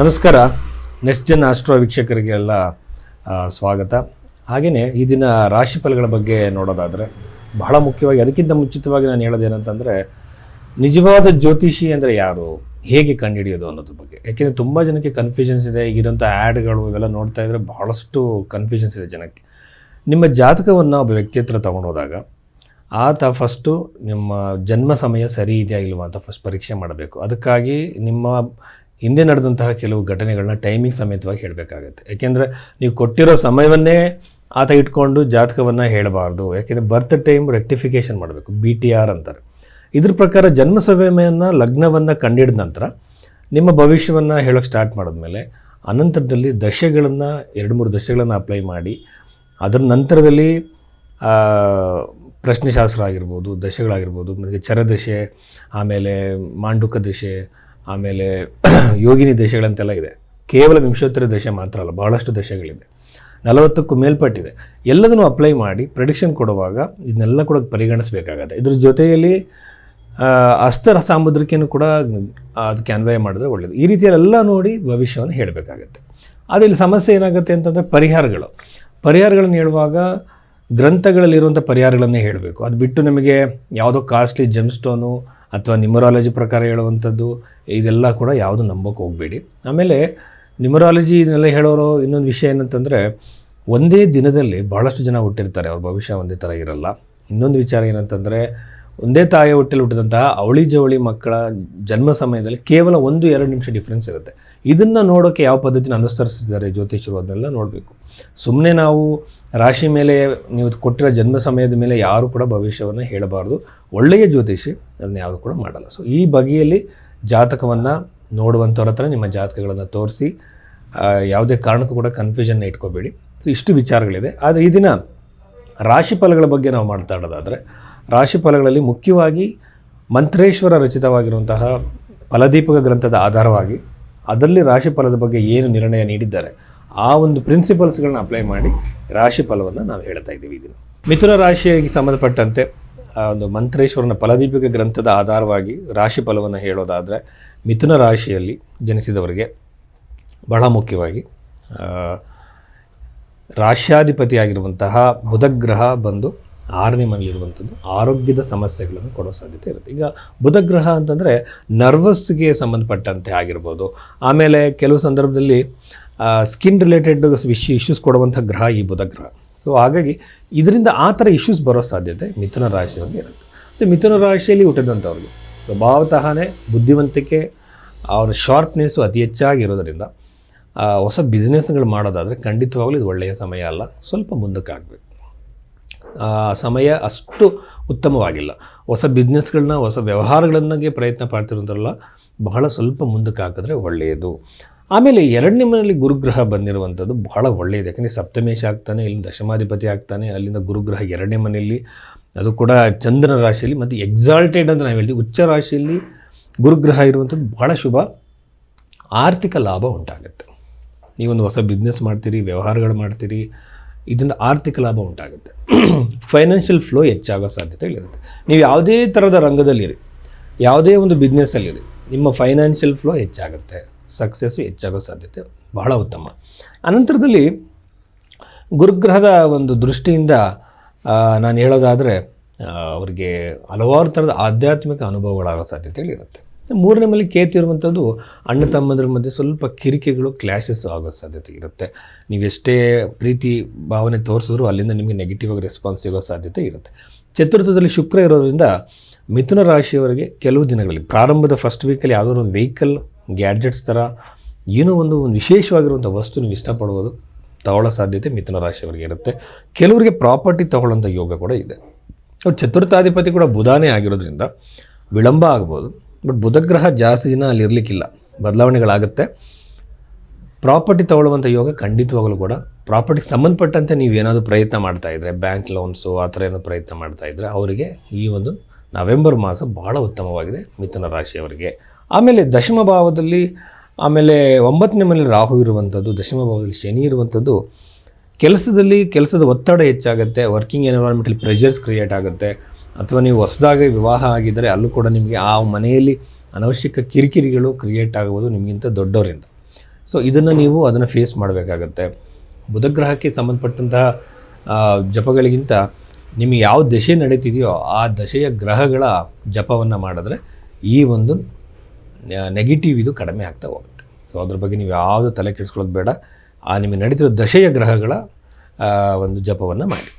ನಮಸ್ಕಾರ. Next Jan astro ವೀಕ್ಷಕರಿಗೆಲ್ಲ ಸ್ವಾಗತ. ಹಾಗೆಯೇ ಈ ದಿನ ರಾಶಿ ಫಲಗಳ ಬಗ್ಗೆ ನೋಡೋದಾದರೆ ಬಹಳ ಮುಖ್ಯವಾಗಿ ಅದಕ್ಕಿಂತ ಮುಂಚಿತವಾಗಿ ನಾನು ಹೇಳೋದೇನಂತಂದರೆ ನಿಜವಾದ ಜ್ಯೋತಿಷಿ ಅಂದರೆ ಯಾರು, ಹೇಗೆ ಕಂಡುಹಿಡಿಯೋದು ಅನ್ನೋದ್ರ ಬಗ್ಗೆ. ಯಾಕೆಂದರೆ ತುಂಬ ಜನಕ್ಕೆ ಕನ್ಫ್ಯೂಷನ್ಸ್ ಇದೆ. ಈಗಿರೋಂಥ ಆ್ಯಡ್ಗಳು ಇವೆಲ್ಲ ನೋಡ್ತಾ ಇದ್ದರೆ ಬಹಳಷ್ಟು ಕನ್ಫ್ಯೂಷನ್ಸ್ ಇದೆ ಜನಕ್ಕೆ. ನಿಮ್ಮ ಜಾತಕವನ್ನು ಒಬ್ಬ ವ್ಯಕ್ತಿ ಹತ್ರ ತೊಗೊಂಡೋದಾಗ ಆತ ಫಸ್ಟು ನಿಮ್ಮ ಜನ್ಮ ಸಮಯ ಸರಿ ಇದೆಯಾ ಇಲ್ವಾ ಅಂತ ಫಸ್ಟ್ ಪರೀಕ್ಷೆ ಮಾಡಬೇಕು. ಅದಕ್ಕಾಗಿ ನಿಮ್ಮ ಹಿಂದೆ ನಡೆದಂತಹ ಕೆಲವು ಘಟನೆಗಳನ್ನ ಟೈಮಿಂಗ್ ಸಮೇತವಾಗಿ ಹೇಳಬೇಕಾಗತ್ತೆ. ಯಾಕೆಂದರೆ ನೀವು ಕೊಟ್ಟಿರೋ ಸಮಯವನ್ನೇ ಆತ ಇಟ್ಕೊಂಡು ಜಾತಕವನ್ನು ಹೇಳಬಾರ್ದು. ಯಾಕೆಂದರೆ ಬರ್ತ್ ಟೈಮ್ ರೆಕ್ಟಿಫಿಕೇಷನ್ ಮಾಡಬೇಕು, BTR ಅಂತಾರೆ. ಇದ್ರ ಪ್ರಕಾರ ಜನ್ಮ ಸಮಯವನ್ನು ಲಗ್ನವನ್ನು ಕಂಡಿಡಿದ ನಂತರ ನಿಮ್ಮ ಭವಿಷ್ಯವನ್ನು ಹೇಳೋಕ್ಕೆ ಸ್ಟಾರ್ಟ್ ಮಾಡಿದ್ಮೇಲೆ ಅನಂತರದಲ್ಲಿ ದಶೆಗಳನ್ನು 2-3 ದಶೆಗಳನ್ನು ಅಪ್ಲೈ ಮಾಡಿ ಅದರ ನಂತರದಲ್ಲಿ ಪ್ರಶ್ನೆಶಾಸ್ತ್ರ ಆಗಿರ್ಬೋದು, ದಶೆಗಳಾಗಿರ್ಬೋದು, ಮತ್ತು ಚರದಶೆ, ಆಮೇಲೆ ಮಾಂಡುಕ ದಶೆ, ಆಮೇಲೆ ಯೋಗಿನಿ ದಶೆಗಳಂತೆಲ್ಲ ಇದೆ. ಕೇವಲ ವಿಂಶೋತ್ತರ ದಶೆ ಮಾತ್ರ ಅಲ್ಲ, ಬಹಳಷ್ಟು ದಶೆಗಳಿದೆ, 40ಕ್ಕೂ ಮೇಲ್ಪಟ್ಟಿದೆ. ಎಲ್ಲದನ್ನು ಅಪ್ಲೈ ಮಾಡಿ ಪ್ರೆಡಿಕ್ಷನ್ ಕೊಡುವಾಗ ಇದನ್ನೆಲ್ಲ ಕೂಡ ಪರಿಗಣಿಸಬೇಕಾಗತ್ತೆ. ಇದ್ರ ಜೊತೆಯಲ್ಲಿ ಅಸ್ತರ ಸಾಮುದ್ರಿಕೆಯೂ ಕೂಡ ಅದಕ್ಕೆ ಅನ್ವಯ ಮಾಡಿದ್ರೆ ಒಳ್ಳೆಯದು. ಈ ರೀತಿಯಲ್ಲೆಲ್ಲ ನೋಡಿ ಭವಿಷ್ಯವನ್ನು ಹೇಳಬೇಕಾಗತ್ತೆ. ಆದರೆ ಇಲ್ಲಿ ಸಮಸ್ಯೆ ಏನಾಗುತ್ತೆ ಅಂತಂದರೆ ಪರಿಹಾರಗಳನ್ನು ಹೇಳುವಾಗ ಗ್ರಂಥಗಳಲ್ಲಿರುವಂಥ ಪರಿಹಾರಗಳನ್ನೇ ಹೇಳಬೇಕು. ಅದು ಬಿಟ್ಟು ನಮಗೆ ಯಾವುದೋ ಕಾಸ್ಟ್ಲಿ ಜೆಮ್ ಸ್ಟೋನು ಅಥವಾ ನ್ಯೂಮರಾಲಜಿ ಪ್ರಕಾರ ಹೇಳುವಂಥದ್ದು ಇದೆಲ್ಲ ಕೂಡ ಯಾವುದು ನಂಬೋಕೆ ಹೋಗಬೇಡಿ. ಆಮೇಲೆ ನ್ಯೂಮರಾಲಜಿ ಇದನ್ನೆಲ್ಲ ಹೇಳೋರು ಇನ್ನೊಂದು ವಿಷಯ ಏನಂತಂದರೆ ಒಂದೇ ದಿನದಲ್ಲಿ ಭಾಳಷ್ಟು ಜನ ಹುಟ್ಟಿರ್ತಾರೆ, ಅವ್ರ ಭವಿಷ್ಯ ಒಂದೇ ಥರ ಇರಲ್ಲ. ಇನ್ನೊಂದು ವಿಚಾರ ಏನಂತಂದರೆ ಒಂದೇ ತಾಯಿಯ ಹೊಟ್ಟೆಲಿ ಹುಟ್ಟಿದಂತಹ ಅವಳಿ ಜವಳಿ ಮಕ್ಕಳ ಜನ್ಮ ಸಮಯದಲ್ಲಿ ಕೇವಲ 1-2 ನಿಮಿಷ ಡಿಫ್ರೆನ್ಸ್ ಇರುತ್ತೆ. ಇದನ್ನು ನೋಡೋಕ್ಕೆ ಯಾವ ಪದ್ಧತಿನ ಅನುಸರಿಸಿದ್ದಾರೆ ಜ್ಯೋತಿಷರು ಅದನ್ನೆಲ್ಲ ನೋಡಬೇಕು. ಸುಮ್ಮನೆ ನಾವು ರಾಶಿ ಮೇಲೆ ನೀವು ಕೊಟ್ಟಿರೋ ಜನ್ಮ ಸಮಯದ ಮೇಲೆ ಯಾರು ಕೂಡ ಭವಿಷ್ಯವನ್ನು ಹೇಳಬಾರ್ದು. ಒಳ್ಳೆಯ ಜ್ಯೋತಿಷಿ ಅದನ್ನ ಯಾವುದು ಕೂಡ ಮಾಡಲ್ಲ. ಸೊ ಈ ಬಗೆಯಲ್ಲಿ ಜಾತಕವನ್ನು ನೋಡುವಂಥವ್ರ ಹತ್ರ ನಿಮ್ಮ ಜಾತಕಗಳನ್ನು ತೋರಿಸಿ ಯಾವುದೇ ಕಾರಣಕ್ಕೂ ಕೂಡ ಕನ್ಫ್ಯೂಷನ್ನ ಇಟ್ಕೋಬೇಡಿ. ಸೊ ಇಷ್ಟು ವಿಚಾರಗಳಿದೆ. ಆದರೆ ಈ ದಿನ ರಾಶಿ ಫಲಗಳ ಬಗ್ಗೆ ನಾವು ಮಾತಾಡೋದಾದರೆ ರಾಶಿ ಫಲಗಳಲ್ಲಿ ಮುಖ್ಯವಾಗಿ ಮಂತ್ರೇಶ್ವರ ರಚಿತವಾಗಿರುವಂತಹ ಫಲದೀಪಕ ಗ್ರಂಥದ ಆಧಾರವಾಗಿ ಅದರಲ್ಲಿ ರಾಶಿ ಫಲದ ಬಗ್ಗೆ ಏನು ನಿರ್ಣಯ ನೀಡಿದ್ದಾರೆ ಆ ಒಂದು ಪ್ರಿನ್ಸಿಪಲ್ಸ್ಗಳನ್ನ ಅಪ್ಲೈ ಮಾಡಿ ರಾಶಿ ಫಲವನ್ನು ನಾವು ಹೇಳ್ತಾ ಇದ್ದೀವಿ. ಇದನ್ನು ಮಿಥುನ ರಾಶಿಗೆ ಸಂಬಂಧಪಟ್ಟಂತೆ ಒಂದು ಮಂತ್ರೇಶ್ವರನ ಫಲದೀಪಿಕ ಗ್ರಂಥದ ಆಧಾರವಾಗಿ ರಾಶಿ ಫಲವನ್ನು ಹೇಳೋದಾದರೆ ಮಿಥುನ ರಾಶಿಯಲ್ಲಿ ಜನಿಸಿದವರಿಗೆ ಬಹಳ ಮುಖ್ಯವಾಗಿ ರಾಶ್ಯಾಧಿಪತಿಯಾಗಿರುವಂತಹ ಬುಧಗ್ರಹ ಬಂದು 6ನೇ ಮನೆಯಲ್ಲಿರುವಂಥದ್ದು ಆರೋಗ್ಯದ ಸಮಸ್ಯೆಗಳನ್ನು ಕೊಡೋ ಸಾಧ್ಯತೆ ಇರುತ್ತೆ. ಈಗ ಬುಧಗ್ರಹ ಅಂತಂದರೆ ನರ್ವಸ್ಗೆ ಸಂಬಂಧಪಟ್ಟಂತೆ ಆಗಿರ್ಬೋದು. ಆಮೇಲೆ ಕೆಲವು ಸಂದರ್ಭದಲ್ಲಿ ಸ್ಕಿನ್ ರಿಲೇಟೆಡ್ ಇಶ್ಯೂಸ್ ಕೊಡುವಂಥ ಗ್ರಹ ಈ ಬುಧಗ್ರಹ. ಸೊ ಹಾಗಾಗಿ ಇದರಿಂದ ಆ ಥರ ಇಶ್ಯೂಸ್ ಬರೋ ಸಾಧ್ಯತೆ ಮಿಥುನ ರಾಶಿಯವರಿಗೆ ಇರುತ್ತೆ. ಮತ್ತು ಮಿಥುನ ರಾಶಿಯಲ್ಲಿ ಹುಟ್ಟಿದಂಥವ್ರಿಗೆ ಸ್ವಭಾವತಃನೇ ಬುದ್ಧಿವಂತಿಕೆ, ಅವರ ಶಾರ್ಪ್ನೆಸ್ಸು ಅತಿ ಹೆಚ್ಚಾಗಿರೋದರಿಂದ ಹೊಸ ಬಿಸ್ನೆಸ್ಗಳು ಮಾಡೋದಾದರೆ ಖಂಡಿತವಾಗಲೂ ಇದು ಒಳ್ಳೆಯ ಸಮಯ ಅಲ್ಲ, ಸ್ವಲ್ಪ ಮುಂದಕ್ಕೆ ಆಗಬೇಕು. ಸಮಯ ಅಷ್ಟು ಉತ್ತಮವಾಗಿಲ್ಲ. ಹೊಸ ಬಿಸ್ನೆಸ್ಗಳನ್ನ ಹೊಸ ವ್ಯವಹಾರಗಳನ್ನಾಗೆ ಪ್ರಯತ್ನ ಪಡ್ತಿರೋದ್ರಲ್ಲ, ಬಹಳ ಸ್ವಲ್ಪ ಮುಂದಕ್ಕೆ ಹಾಕಿದ್ರೆ ಒಳ್ಳೆಯದು. ಆಮೇಲೆ 2ನೇ ಮನೆಯಲ್ಲಿ ಗುರುಗ್ರಹ ಬಂದಿರುವಂಥದ್ದು ಬಹಳ ಒಳ್ಳೆಯದು. ಯಾಕಂದರೆ ಸಪ್ತಮೇಶ ಆಗ್ತಾನೆ, ಇಲ್ಲಿಂದ ದಶಮಾಧಿಪತಿ ಆಗ್ತಾನೆ, ಅಲ್ಲಿಂದ ಗುರುಗ್ರಹ 2ನೇ ಮನೆಯಲ್ಲಿ, ಅದು ಕೂಡ ಚಂದ್ರನ ರಾಶಿಯಲ್ಲಿ ಮತ್ತು ಎಕ್ಸಾಲ್ಟೆಡ್ ಅಂತ ನಾವು ಹೇಳ್ತೀವಿ. ಉಚ್ಚ ರಾಶಿಯಲ್ಲಿ ಗುರುಗ್ರಹ ಇರುವಂಥದ್ದು ಬಹಳ ಶುಭ. ಆರ್ಥಿಕ ಲಾಭ ಉಂಟಾಗುತ್ತೆ. ನೀವೊಂದು ಹೊಸ ಬಿಸ್ನೆಸ್ ಮಾಡ್ತೀರಿ, ವ್ಯವಹಾರಗಳು ಮಾಡ್ತೀರಿ, ಇದರಿಂದ ಆರ್ಥಿಕ ಲಾಭ ಉಂಟಾಗುತ್ತೆ. ಫೈನಾನ್ಷಿಯಲ್ ಫ್ಲೋ ಹೆಚ್ಚಾಗೋ ಸಾಧ್ಯತೆಗಳಿರುತ್ತೆ. ನೀವು ಯಾವುದೇ ಥರದ ರಂಗದಲ್ಲಿರಿ, ಯಾವುದೇ ಒಂದು ಬಿಸ್ನೆಸ್ಸಲ್ಲಿರಿ, ನಿಮ್ಮ ಫೈನಾನ್ಷಿಯಲ್ ಫ್ಲೋ ಹೆಚ್ಚಾಗುತ್ತೆ, ಸಕ್ಸಸ್ಸು ಹೆಚ್ಚಾಗೋ ಸಾಧ್ಯತೆ ಬಹಳ ಉತ್ತಮ. ಅನಂತರದಲ್ಲಿ ಗುರುಗ್ರಹದ ಒಂದು ದೃಷ್ಟಿಯಿಂದ ನಾನು ಹೇಳೋದಾದರೆ ಅವರಿಗೆ ಹಲವಾರು ಥರದ ಆಧ್ಯಾತ್ಮಿಕ ಅನುಭವಗಳಾಗೋ ಸಾಧ್ಯತೆಗಳಿರುತ್ತೆ. 3ನೇ ಮನೆಯಲ್ಲಿ ಕೇತು ಇರುವಂಥದ್ದು ಅಣ್ಣ ತಮ್ಮಂದ್ರ ಮಧ್ಯೆ ಸ್ವಲ್ಪ ಕಿರಿಕಿಗಳು, ಕ್ಲ್ಯಾಶಸ್ ಆಗೋ ಸಾಧ್ಯತೆ ಇರುತ್ತೆ. ನೀವೆಷ್ಟೇ ಪ್ರೀತಿ ಭಾವನೆ ತೋರಿಸಿದ್ರು ಅಲ್ಲಿಂದ ನಿಮಗೆ ನೆಗೆಟಿವ್ ಆಗಿ ರೆಸ್ಪಾನ್ಸ್ ಸಿಗೋ ಸಾಧ್ಯತೆ ಇರುತ್ತೆ. ಚತುರ್ಥದಲ್ಲಿ ಶುಕ್ರ ಇರೋದ್ರಿಂದ ಮಿಥುನ ರಾಶಿಯವರಿಗೆ ಕೆಲವು ದಿನಗಳಲ್ಲಿ ಪ್ರಾರಂಭದ ಫಸ್ಟ್ ವೀಕಲ್ಲಿ ಯಾವುದೋ ಒಂದು ವೆಹಿಕಲ್, ಗ್ಯಾಡ್ಜೆಟ್ಸ್ ಥರ ಏನೋ ಒಂದು ವಿಶೇಷವಾಗಿರುವಂಥ ವಸ್ತು ನೀವು ಇಷ್ಟಪಡ್ಬೋದು, ತಗೊಳ್ಳೋ ಸಾಧ್ಯತೆ ಮಿಥುನ ರಾಶಿಯವರಿಗೆ ಇರುತ್ತೆ. ಕೆಲವರಿಗೆ ಪ್ರಾಪರ್ಟಿ ತಗೊಳ್ಳೋಂಥ ಯೋಗ ಕೂಡ ಇದೆ. ಅವ್ರು ಚತುರ್ಥಾಧಿಪತಿ ಕೂಡ ಬುಧಾನೇ ಆಗಿರೋದ್ರಿಂದ ವಿಳಂಬ ಆಗ್ಬೋದು. ಬಟ್ ಬುಧಗ್ರಹ ಜಾಸ್ತಿ ದಿನ ಅಲ್ಲಿ ಇರಲಿಕ್ಕಿಲ್ಲ, ಬದಲಾವಣೆಗಳಾಗುತ್ತೆ. ಪ್ರಾಪರ್ಟಿ ತಗೊಳ್ಳುವಂಥ ಯೋಗ ಖಂಡಿತವಾಗಲೂ ಕೂಡ ಪ್ರಾಪರ್ಟಿಗೆ ಸಂಬಂಧಪಟ್ಟಂತೆ ನೀವೇನಾದರೂ ಪ್ರಯತ್ನ ಮಾಡ್ತಾಯಿದ್ರೆ, ಬ್ಯಾಂಕ್ ಲೋನ್ಸು ಆ ಥರ ಏನೋ ಪ್ರಯತ್ನ ಮಾಡ್ತಾಯಿದ್ರೆ ಅವರಿಗೆ ಈ ಒಂದು ನವೆಂಬರ್ ಮಾಸ ಭಾಳ ಉತ್ತಮವಾಗಿದೆ ಮಿಥುನ ರಾಶಿಯವರಿಗೆ. ಆಮೇಲೆ ದಶಮ ಭಾವದಲ್ಲಿ, ಆಮೇಲೆ 9ನೇ ಮನೆಯಲ್ಲಿ ರಾಹು ಇರುವಂಥದ್ದು, ದಶಮ ಭಾವದಲ್ಲಿ ಶನಿ ಇರುವಂಥದ್ದು ಕೆಲಸದ ಒತ್ತಡ ಹೆಚ್ಚಾಗುತ್ತೆ. ವರ್ಕಿಂಗ್ ಎನ್ವೈರನ್ಮೆಂಟಲ್ಲಿ ಪ್ರೆಷರ್ಸ್ ಕ್ರಿಯೇಟ್ ಆಗುತ್ತೆ. ಅಥವಾ ನೀವು ಹೊಸದಾಗಿ ವಿವಾಹ ಆಗಿದ್ದರೆ ಅಲ್ಲೂ ಕೂಡ ನಿಮಗೆ ಆ ಮನೆಯಲ್ಲಿ ಅನವಶ್ಯಕ ಕಿರಿಕಿರಿಗಳು ಕ್ರಿಯೇಟ್ ಆಗುವುದು ನಿಮಗಿಂತ ದೊಡ್ಡವರಿಂದ. ಸೊ ಇದನ್ನು ನೀವು ಅದನ್ನು ಫೇಸ್ ಮಾಡಬೇಕಾಗತ್ತೆ. ಬುಧಗ್ರಹಕ್ಕೆ ಸಂಬಂಧಪಟ್ಟಂತಹ ಜಪಗಳಿಗಿಂತ ನಿಮಗೆ ಯಾವ ದಶೆ ನಡೀತಿದೆಯೋ ಆ ದಶೆಯ ಗ್ರಹಗಳ ಜಪವನ್ನು ಮಾಡಿದ್ರೆ ಈ ಒಂದು ನೆಗೆಟಿವ್ ಇದು ಕಡಿಮೆ ಆಗ್ತಾ ಹೋಗುತ್ತೆ. ಸೊ ಅದ್ರ ಬಗ್ಗೆ ನೀವು ಯಾವುದು ತಲೆ ಕೆಡಿಸ್ಕೊಳ್ಳೋದು ಬೇಡ. ನಿಮಗೆ ನಡೀತಿರೋ ದಶೆಯ ಗ್ರಹಗಳ ಒಂದು ಜಪವನ್ನು ಮಾಡಿ.